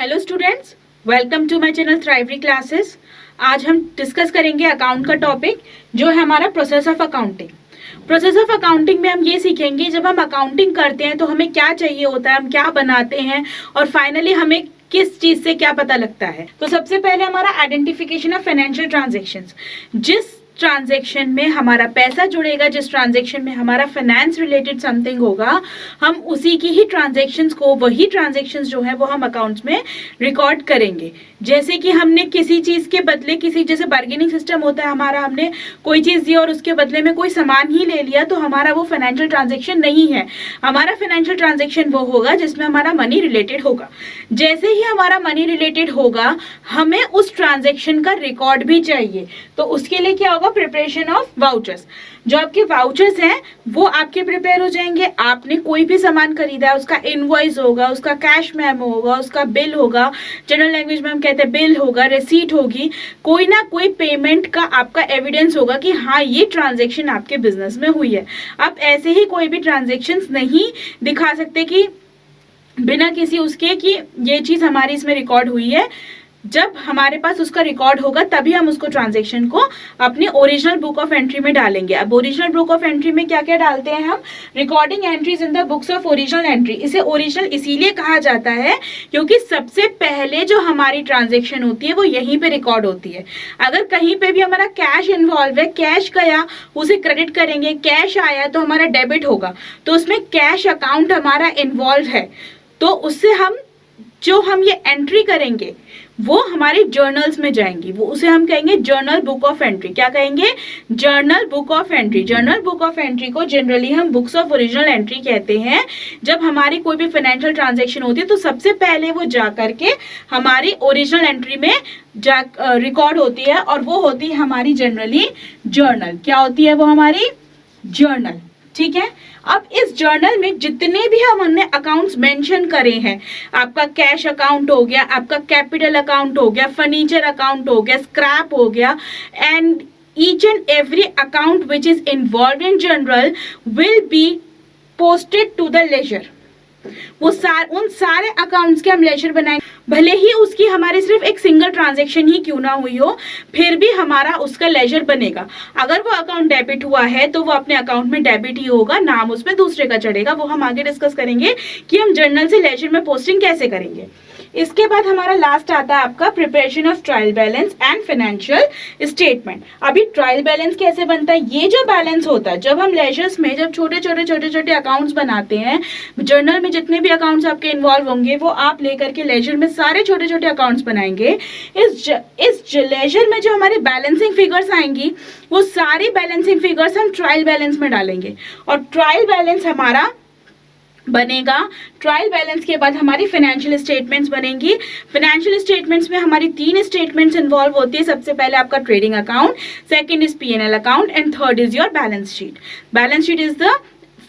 Hello students, welcome to my channel thrivery classes. आज हम discuss करेंगे अकाउंट का टॉपिक जो है हमारा process of accounting. Process of accounting में हम ये सीखेंगे जब हम अकाउंटिंग करते हैं तो हमें क्या चाहिए होता है, हम क्या बनाते हैं और फाइनली हमें किस चीज से क्या पता लगता है। तो सबसे पहले हमारा आइडेंटिफिकेशन ऑफ फाइनेंशियल ट्रांजैक्शंस। जिस ट्रांजैक्शन में हमारा पैसा जुड़ेगा, जिस ट्रांजैक्शन में हमारा फाइनेंस रिलेटेड समथिंग होगा, हम उसी की ही ट्रांजैक्शंस को, वही ट्रांजैक्शंस जो है वो हम अकाउंट्स में रिकॉर्ड करेंगे। जैसे कि हमने किसी चीज के बदले जैसे बार्गेनिंग सिस्टम होता है हमारा, हमने कोई चीज दी और उसके बदले में कोई सामान ही ले लिया तो हमारा वो फाइनेंशियल ट्रांजेक्शन नहीं है। हमारा फाइनेंशियल ट्रांजेक्शन वो होगा जिसमें हमारा मनी रिलेटेड होगा। जैसे ही हमारा मनी रिलेटेड होगा, हमें उस ट्रांजेक्शन का रिकॉर्ड भी चाहिए। तो उसके लिए क्या होगा? Preparation of vouchers. जो आपके वाउचर्स हैं वो आपके प्रिपेयर हो जाएंगे। आपने कोई भी सामान खरीदा है, उसका इनवॉइस होगा, उसका कैश मेमो होगा, उसका बिल होगा, जनरल लैंग्वेज में हम कहते हैं बिल होगा, रिसीट होगी, कोई ना कोई पेमेंट का आपका एविडेंस होगा कि हाँ ये ट्रांजैक्शन आपके बिजनेस में हुई है। आप ऐसे ही कोई भी ट्रांजैक्शंस नहीं दिखा सकते कि बिना किसी उसके कि ये चीज हमारी इसमें रिकॉर्ड हुई है। जब हमारे पास उसका रिकॉर्ड होगा तभी हम उसको ट्रांजैक्शन को अपनी ओरिजिनल बुक ऑफ एंट्री में डालेंगे। अब ओरिजिनल बुक ऑफ एंट्री में क्या क्या डालते हैं हम? Recording entries in the books of original entry. इसे ओरिजिनल इसीलिए कहा जाता है क्योंकि सबसे पहले जो हमारी ट्रांजैक्शन होती है वो यहीं पे रिकॉर्ड होती है। अगर कहीं पे भी हमारा कैश इन्वॉल्व है, कैश गया उसे क्रेडिट करेंगे, कैश आया तो हमारा डेबिट होगा, तो उसमें कैश अकाउंट हमारा इन्वॉल्व है। तो उससे हम ये एंट्री करेंगे वो हमारे जर्नल्स में जाएंगी, वो उसे हम कहेंगे जर्नल बुक ऑफ एंट्री। क्या कहेंगे? Journal book of entry. Journal book of entry को जनरली हम बुक्स ऑफ ओरिजिनल एंट्री कहते हैं। जब हमारी कोई भी फाइनेंशियल ट्रांजैक्शन होती है तो सबसे पहले वो जा करके हमारी ओरिजिनल एंट्री में रिकॉर्ड होती है और वो होती है हमारी जनरली जर्नल। क्या होती है वो? हमारी जर्नल। ठीक है। अब इस जर्नल में जितने भी हमने अकाउंट्स मेंशन करे हैं, आपका कैश अकाउंट हो गया, आपका कैपिटल अकाउंट हो गया, फर्नीचर अकाउंट हो गया, स्क्रैप हो गया, and each and every account which is involved in journal will be posted to the ledger। उन सारे अकाउंट्स के हम लेजर बनाएंगे, भले ही उसकी हमारी सिर्फ एक सिंगल ट्रांजैक्शन ही क्यों ना हुई हो, फिर भी हमारा उसका लेजर बनेगा। अगर वो अकाउंट डेबिट हुआ है तो वो अपने अकाउंट में डेबिट ही होगा, नाम उसमें दूसरे का चढ़ेगा। वो हम आगे डिस्कस करेंगे कि हम जर्नल से लेजर में पोस्टिंग कैसे करेंगे। इसके बाद हमारा लास्ट आता है आपका preparation of trial balance and financial statement. अभी ट्रायल बैलेंस कैसे बनता है? ये जो बैलेंस होता है जब हम लेजर्स में जब छोटे छोटे अकाउंट्स बनाते हैं, जर्नल में जितने भी अकाउंट्स आपके इन्वॉल्व होंगे वो आप लेकर के लेजर में सारे छोटे छोटे अकाउंट्स बनाएंगे। इस लेजर में जो हमारी बैलेंसिंग फिगर्स आएंगी वो सारी बैलेंसिंग फिगर्स हम ट्रायल बैलेंस में डालेंगे और ट्रायल बैलेंस हमारा बनेगा। ट्रायल बैलेंस के बाद हमारी फाइनेंशियल स्टेटमेंट्स बनेंगी। फाइनेंशियल स्टेटमेंट्स में हमारी 3 स्टेटमेंट्स इन्वॉल्व होती है। सबसे पहले आपका trading account, second is P&L account and third is your balance sheet. Balance sheet is the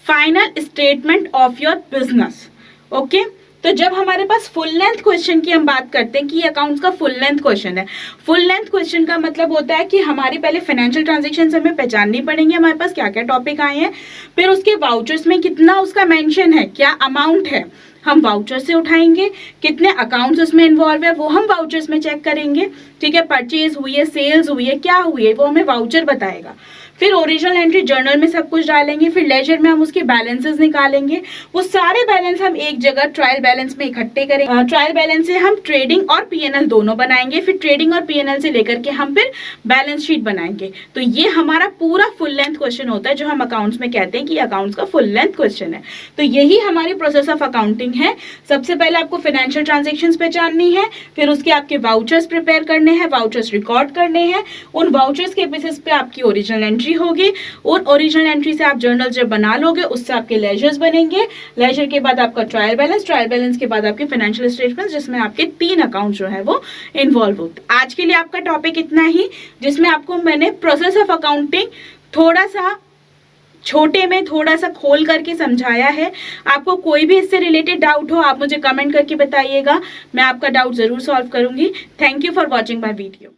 final statement of your business. Okay. तो जब हमारे पास फुल लेंथ क्वेश्चन की हम बात करते हैं कि ये अकाउंट्स का फुल लेंथ क्वेश्चन है। फुल लेंथ क्वेश्चन का मतलब होता है कि हमारी पहले फाइनेंशियल ट्रांजैक्शंस हमें पहचाननी पड़ेंगे, हमारे पास क्या क्या टॉपिक आए हैं, फिर उसके वाउचर्स में कितना उसका मेंशन है, क्या अमाउंट है, हम वाउचर से उठाएंगे, कितने अकाउंट्स उसमें इन्वॉल्व है वो हम वाउचर्स में चेक करेंगे। ठीक है। परचेज हुई है, सेल्स हुई है, क्या हुई है वो हमें वाउचर बताएगा। फिर ओरिजिनल एंट्री जर्नल में सब कुछ डालेंगे, फिर लेजर में हम उसके बैलेंसेस निकालेंगे। वो सारे बैलेंस हम एक जगह ट्रायल बैलेंस में इकट्ठे करेंगे। ट्रायल बैलेंस से हम ट्रेडिंग और P&L दोनों बनाएंगे, फिर ट्रेडिंग और P&L से लेकर के हम फिर बैलेंस शीट बनाएंगे। तो ये हमारा पूरा फुल लेंथ क्वेश्चन होता है जो हम अकाउंट्स में कहते हैं कि अकाउंट्स का फुल लेंथ क्वेश्चन है। तो यही हमारी प्रोसेस ऑफ अकाउंटिंग है। सबसे पहले आपको फाइनेंशियल ट्रांजेक्शन्स पहचाननी है, फिर उसके आपके वाउचर्स प्रिपेयर करने हैं, वाउचर्स रिकॉर्ड करने हैं, उन वाउचर्स के बेसिस पे आपकी ओरिजिनल एंट्री होगी। और ओरिजिनल एंट्री से आप जर्नल जब बना लोगे उससे आपके लेजर्स बनेंगे। लेजर के बाद आपका ट्रायल बैलेंस, ट्रायल बैलेंस के बाद आपके फाइनेंशियल स्टेटमेंट्स जिसमें आपके 3 अकाउंट जो है वो इन्वॉल्व होते हैं। आज के लिए आपका टॉपिक इतना ही, जिसमें आपको मैंने प्रोसेस ऑफ अकाउंटिंग थोड़ा सा छोटे में थोड़ा सा खोल करके समझाया है। आपको कोई भी इससे रिलेटेड डाउट हो आप मुझे कमेंट करके बताइएगा, मैं आपका डाउट जरूर सॉल्व करूंगी। Thank you for watching my video.